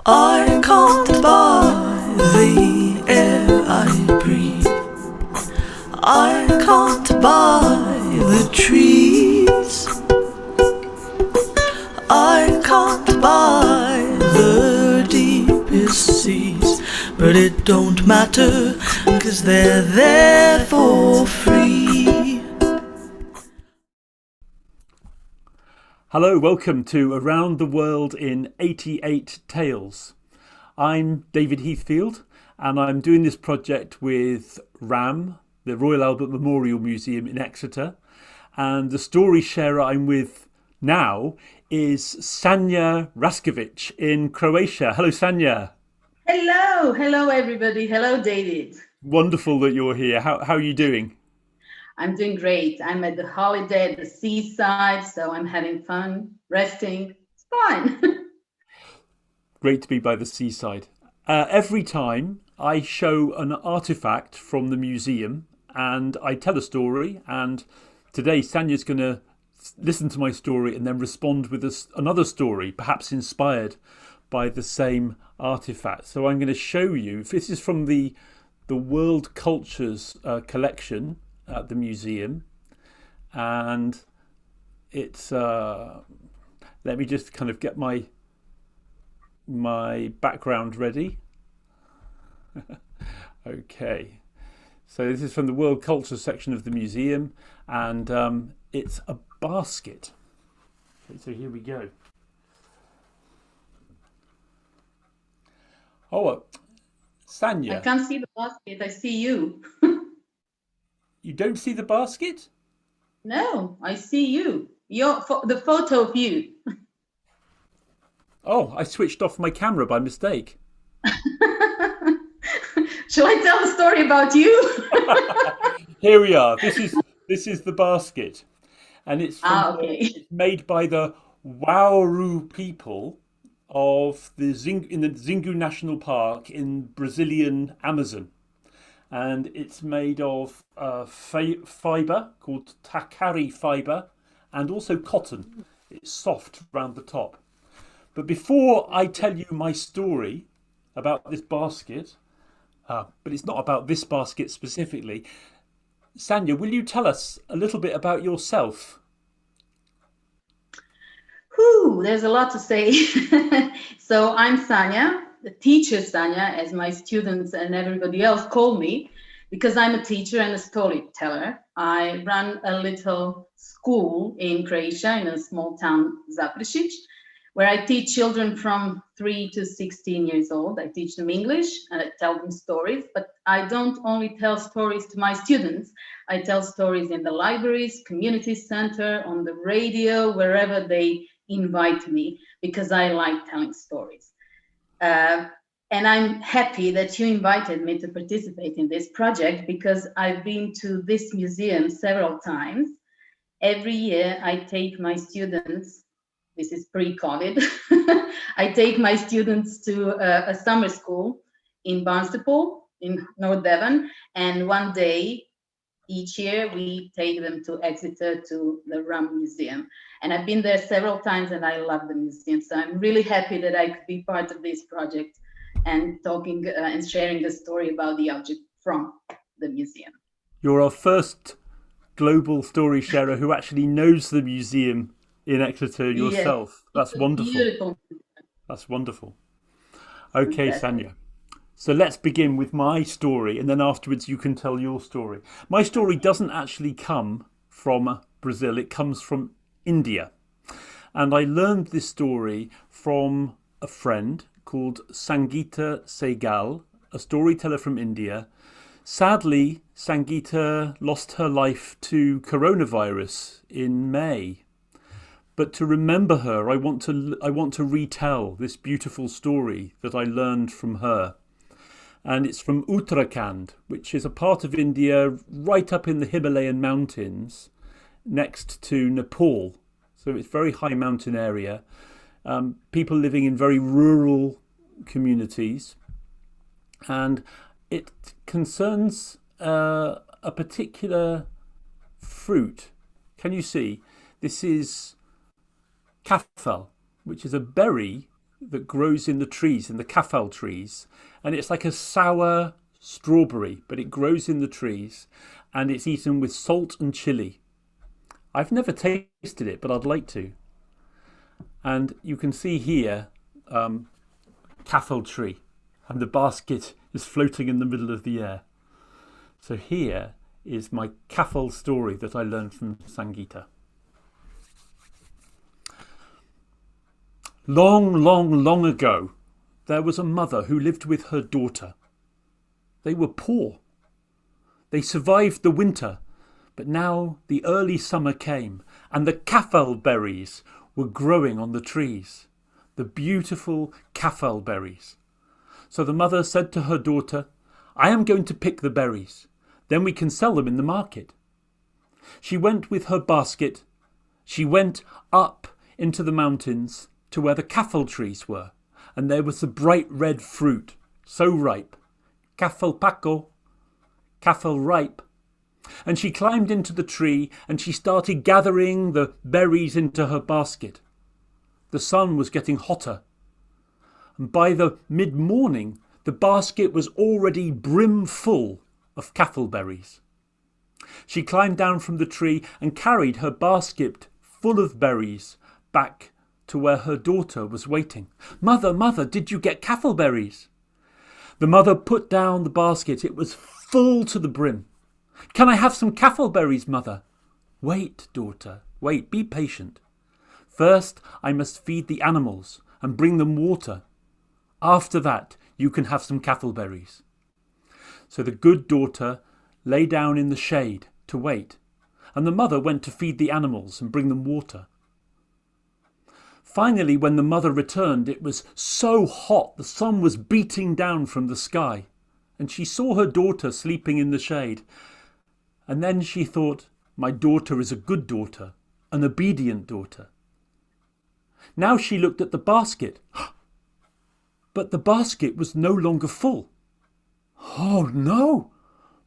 I can't buy the air I breathe. I can't buy the trees. I can't buy the deepest seas. But it don't matter, 'cause they're there for free. Hello, welcome to Around the World in 88 Tales. I'm David Heathfield and I'm doing this project with RAMM, the Royal Albert Memorial Museum in Exeter. And the story sharer I'm with now is Sanja Rašković in Croatia. Hello, Sanja. Hello everybody. Hello, David. Wonderful that you're here. How are you doing? I'm doing great. I'm at the holiday at the seaside, so I'm having fun, resting. It's fine. Great to be by the seaside. Every time I show an artifact from the museum and I tell a story, and today Sanja's going to listen to my story and then respond with another story, perhaps inspired by the same artifact. So I'm going to show you, this is from the World Cultures collection at the museum, and it's let me just kind of get my background ready. Okay, so this is from the World Culture section of the museum, and it's a basket. Okay, so here we go. Oh, Sanja. I can't see the basket. I see you. You don't see the basket? No, I see you. The photo of you. Oh, I switched off my camera by mistake. Shall I tell the story about you? Here we are. This is the basket, and it's okay. It's made by the Wauru people of in the Xingu National Park in Brazilian Amazon, and it's made of fibre called takari fibre, and also cotton. It's soft round the top. But before I tell you my story about this basket, but it's not about this basket specifically, Sanja, will you tell us a little bit about yourself? There's a lot to say. So I'm Sanja, the teacher Sanja, as my students and everybody else call me, because I'm a teacher and a storyteller. I run a little school in Croatia, in a small town, Zaprešić, where I teach children from 3 to 16 years old. I teach them English and I tell them stories, but I don't only tell stories to my students. I tell stories in the libraries, community center, on the radio, wherever they invite me, because I like telling stories. And I'm happy that you invited me to participate in this project, because I've been to this museum several times. Every year I take my students, this is pre-COVID, I take my students to a summer school in Barnstaple in North Devon, and one day each year we take them to Exeter to the RAMM Museum. And I've been there several times and I love the museum. So I'm really happy that I could be part of this project and talking and sharing the story about the object from the museum. You're our first global story sharer who actually knows the museum in Exeter yourself. Yes, that's wonderful. Beautiful. That's wonderful. Okay, Sanja. So let's begin with my story, and then afterwards you can tell your story. My story doesn't actually come from Brazil, it comes from India. And I learned this story from a friend called Sangeeta Sehgal, a storyteller from India. Sadly, Sangeeta lost her life to coronavirus in May. But to remember her, I want to retell this beautiful story that I learned from her. And it's from Uttarakhand, which is a part of India right up in the Himalayan mountains next to Nepal. So it's a very high mountain area. People living in very rural communities. And it concerns a particular fruit. Can you see? This is kaffel, which is a berry that grows in the trees, in the kaffel trees, and it's like a sour strawberry, but it grows in the trees, and it's eaten with salt and chili. I've never tasted it, but I'd like to. And you can see here, kaffel tree, and the basket is floating in the middle of the air. So here is my kaffel story that I learned from Sangeeta. Long, long, long ago, there was a mother who lived with her daughter. They were poor. They survived the winter, but now the early summer came and the kaffel berries were growing on the trees, the beautiful kaffel berries. So the mother said to her daughter, "I am going to pick the berries. Then we can sell them in the market." She went with her basket. She went up into the mountains to where the kaffel trees were, and there was the bright red fruit, so ripe. Kaffel paco, kaffel ripe. And she climbed into the tree and she started gathering the berries into her basket. The sun was getting hotter, and by the mid-morning the basket was already brim full of kaffel berries. She climbed down from the tree and carried her basket full of berries back to where her daughter was waiting. "Mother, mother, did you get kaffel berries?" The mother put down the basket. It was full to the brim. "Can I have some kaffel berries, mother?" "Wait, daughter, wait, be patient. First, I must feed the animals and bring them water. After that, you can have some kaffel berries." So the good daughter lay down in the shade to wait, and the mother went to feed the animals and bring them water. Finally, when the mother returned, it was so hot the sun was beating down from the sky, and she saw her daughter sleeping in the shade. And then she thought, "My daughter is a good daughter, an obedient daughter." Now she looked at the basket, but the basket was no longer full. "Oh no,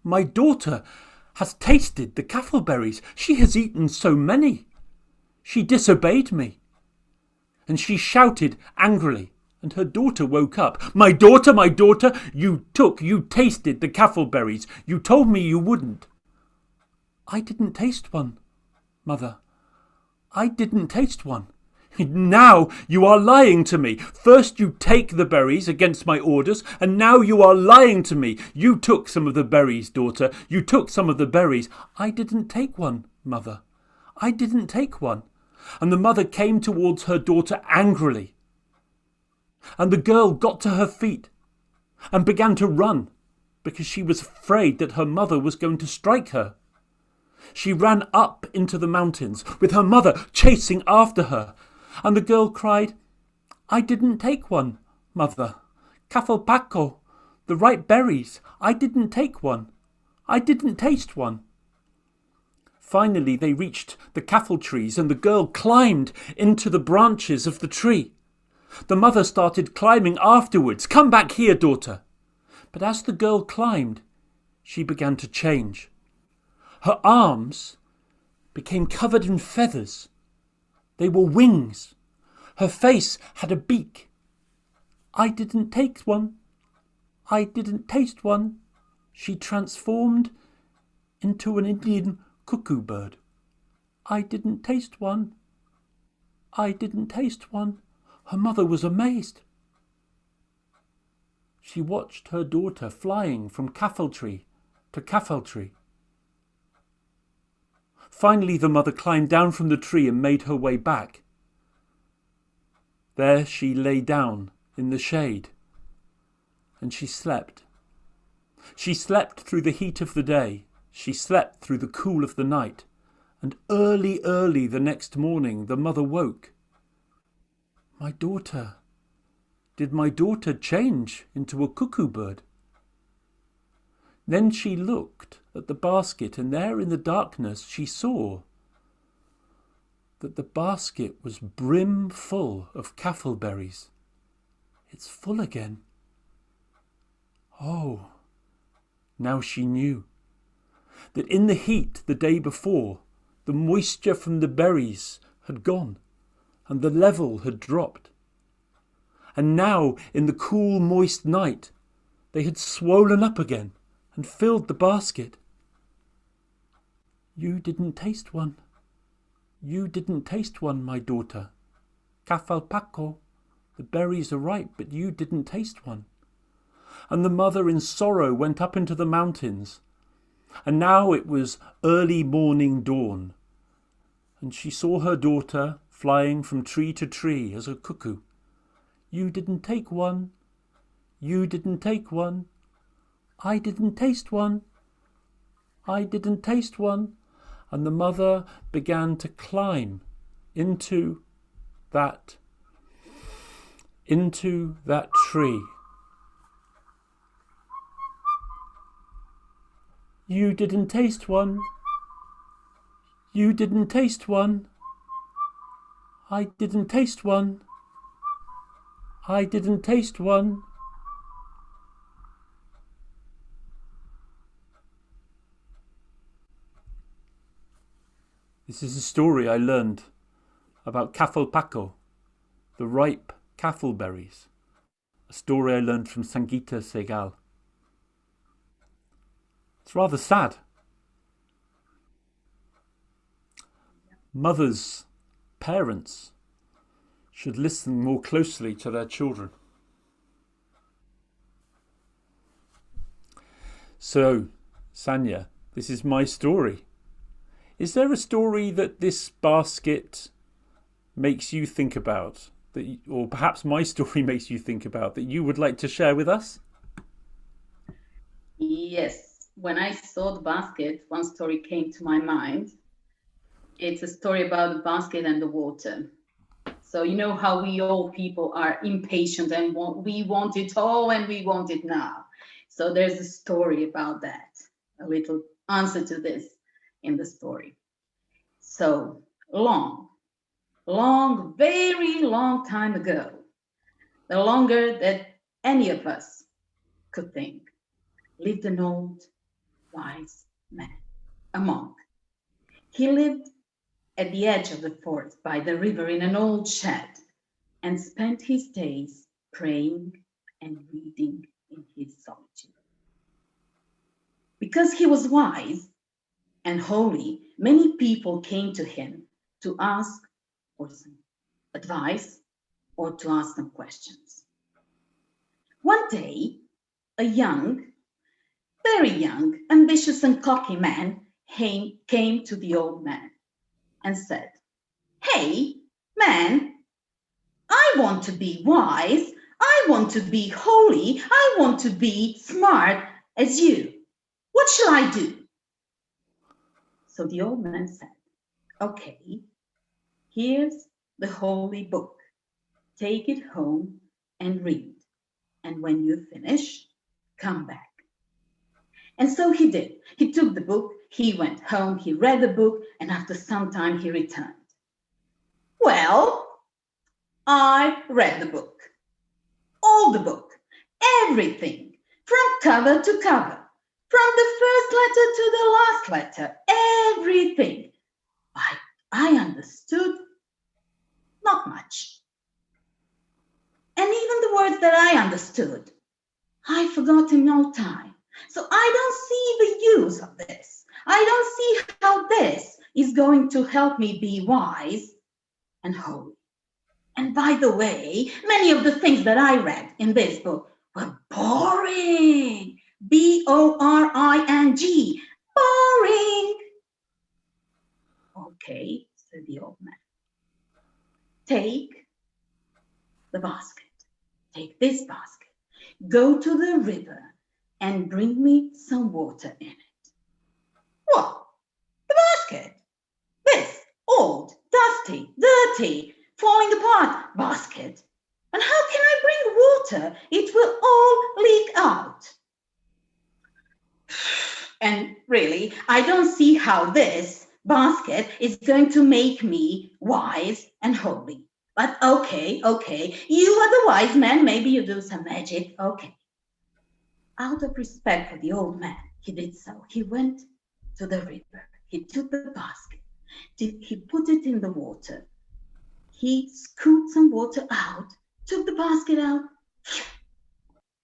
my daughter has tasted the kaffel berries. She has eaten so many. She disobeyed me." And she shouted angrily, and her daughter woke up. My daughter, you tasted the kaffel berries. You told me you wouldn't." "I didn't taste one, mother. I didn't taste one." "Now you are lying to me. First you take the berries against my orders, and now you are lying to me. You took some of the berries, daughter. You took some of the berries." "I didn't take one, mother. I didn't take one." And the mother came towards her daughter angrily. And the girl got to her feet and began to run because she was afraid that her mother was going to strike her. She ran up into the mountains with her mother chasing after her. And the girl cried, "I didn't take one, mother. Kaffel paco, the ripe berries. I didn't take one. I didn't taste one." Finally, they reached the kaffel trees, and the girl climbed into the branches of the tree. The mother started climbing afterwards. "Come back here, daughter." But as the girl climbed, she began to change. Her arms became covered in feathers. They were wings. Her face had a beak. "I didn't take one. I didn't taste one." She transformed into an Indian cuckoo bird. "I didn't taste one. I didn't taste one." Her mother was amazed. She watched her daughter flying from kaffel tree to kaffel tree. Finally, the mother climbed down from the tree and made her way back. There she lay down in the shade, and she slept. She slept through the heat of the day. She slept through the cool of the night, and early the next morning the mother woke. "My daughter, did my daughter change into a cuckoo bird?" Then she looked at the basket, and there in the darkness she saw that the basket was brim full of kaffel berries. "It's full again." Oh, now she knew that in the heat the day before, the moisture from the berries had gone and the level had dropped. And now, in the cool, moist night, they had swollen up again and filled the basket. You didn't taste one. You didn't taste one, my daughter. Cafalpaco, the berries are ripe, but you didn't taste one. And the mother in sorrow went up into the mountains. And now it was early morning dawn, and she saw her daughter flying from tree to tree as a cuckoo. You didn't take one. You didn't take one. I didn't taste one. I didn't taste one. And the mother began to climb into that tree. You didn't taste one. You didn't taste one. I didn't taste one. I didn't taste one. This is a story I learned about Cafalpaco, the ripe cafalberries. A story I learned from Sangeeta Sehgal. It's rather sad. Mothers, parents should listen more closely to their children. So, Sanja, this is my story. Is there a story that this basket makes you think about, or perhaps my story makes you think about, that you would like to share with us? Yes. When I saw the basket, one story came to my mind. It's a story about the basket and the water. So you know how we all people are impatient and we want it all and we want it now. So there's a story about that, a little answer to this in the story. So long, very long time ago, the longer that any of us could think, lived an old wise man, a monk. He lived at the edge of the forest by the river in an old shed and spent his days praying and reading in his solitude. Because he was wise and holy, many people came to him to ask for some advice or to ask some questions. One day, a young, very young, ambitious and cocky man came to the old man and said, "Hey, man, I want to be wise, I want to be holy, I want to be smart as you. What shall I do?" So the old man said, "Okay, here's the holy book. Take it home and read. And when you finish, come back." And so he did. He took the book, he went home, he read the book, and after some time he returned. "Well, I read the book, all the book, everything, from cover to cover, from the first letter to the last letter, everything. But I understood not much. And even the words that I understood, I forgot in no time. So I don't see the use of this. I don't see how this is going to help me be wise and holy. And by the way, many of the things that I read in this book were boring. B-O-R-I-N-G. Boring." "Okay," said the old man. "Take the basket. Take this basket. Go to the river and bring me some water in it." "What? The basket? This old, dusty, dirty, falling apart basket? And how can I bring water? It will all leak out. And really, I don't see how this basket is going to make me wise and holy. But okay, you are the wise man, maybe you do some magic, okay." Out of respect for the old man, he did so. He went to the river, he took the basket, he put it in the water, he scooped some water out, took the basket out,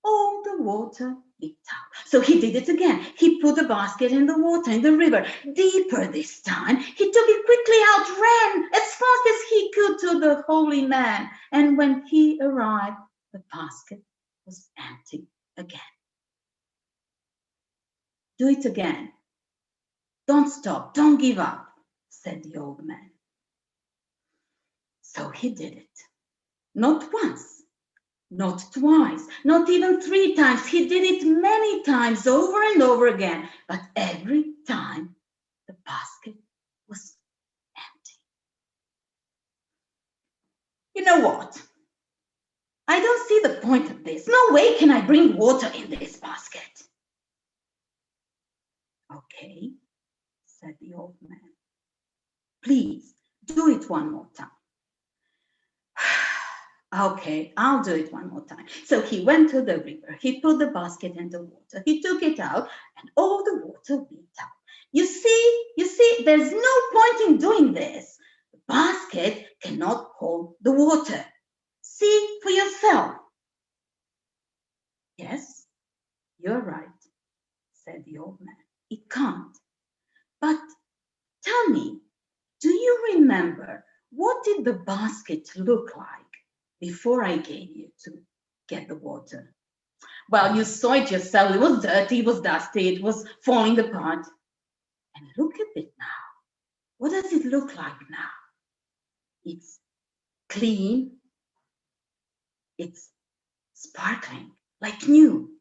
all the water leaked out. So he did it again. He put the basket in the water, in the river, deeper this time. He took it quickly out, ran as fast as he could to the holy man. And when he arrived, the basket was empty again. Do it again. Don't stop, don't give up, said the old man. So he did it. Not once, not twice, not even 3 times. He did it many times, over and over again. But every time, the basket was empty. You know what? I don't see the point of this. No way can I bring water in this basket. Okay, said the old man. Please, do it one more time. Okay, I'll do it one more time. So he went to the river. He put the basket in the water. He took it out and all the water leaked out. You see, there's no point in doing this. The basket cannot hold the water. See for yourself. Yes, you're right, said the old man. It can't. But tell me, do you remember what did the basket look like before I gave you to get the water? Well, you saw it yourself. It was dirty, it was dusty, it was falling apart. And look at it now. What does it look like now? It's clean. It's sparkling, like new.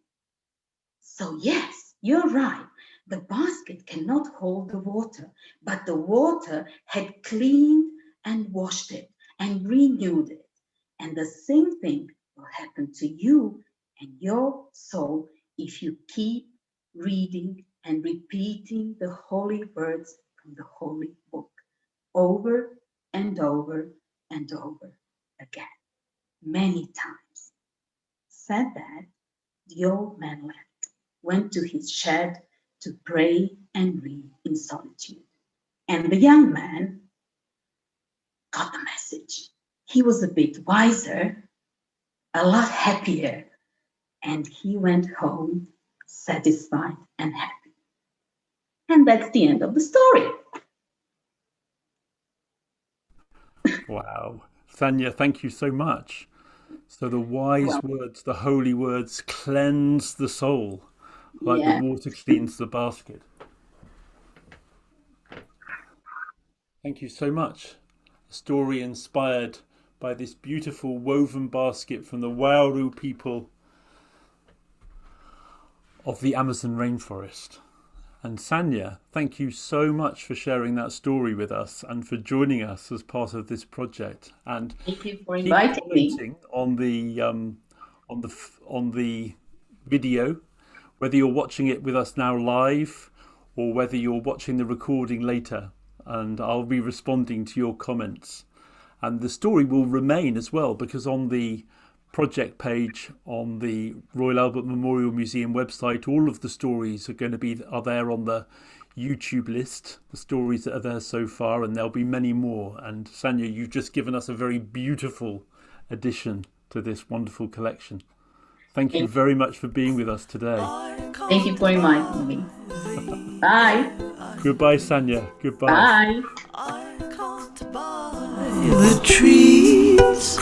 So yes, you're right. The basket cannot hold the water, but the water had cleaned and washed it and renewed it. And the same thing will happen to you and your soul if you keep reading and repeating the holy words from the holy book over and over and over again, many times. Said that, the old man left, went to his shed to pray and read in solitude. And the young man got the message. He was a bit wiser, a lot happier, and he went home satisfied and happy. And that's the end of the story. Wow. Sanja, thank you so much. So the wise words, the holy words cleanse the soul like the water cleans the basket. Thank you so much. A story inspired by this beautiful woven basket from the Wauru people of the Amazon rainforest. And Sanja, thank you so much for sharing that story with us and for joining us as part of this project. And thank you for inviting me on the video, whether you're watching it with us now live or whether you're watching the recording later. And I'll be responding to your comments. And the story will remain as well, because on the project page on the Royal Albert Memorial Museum website, all of the stories are there on the YouTube list, the stories that are there so far, and there'll be many more. And Sanja, you've just given us a very beautiful addition to this wonderful collection. Thank you very much for being with us today. Thank you for inviting me. Bye. Goodbye, Sanja. Goodbye. Bye. I can't buy the trees.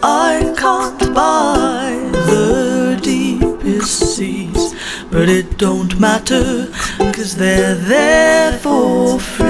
I can't buy the deepest seas, but it don't matter, 'cause they're there for free.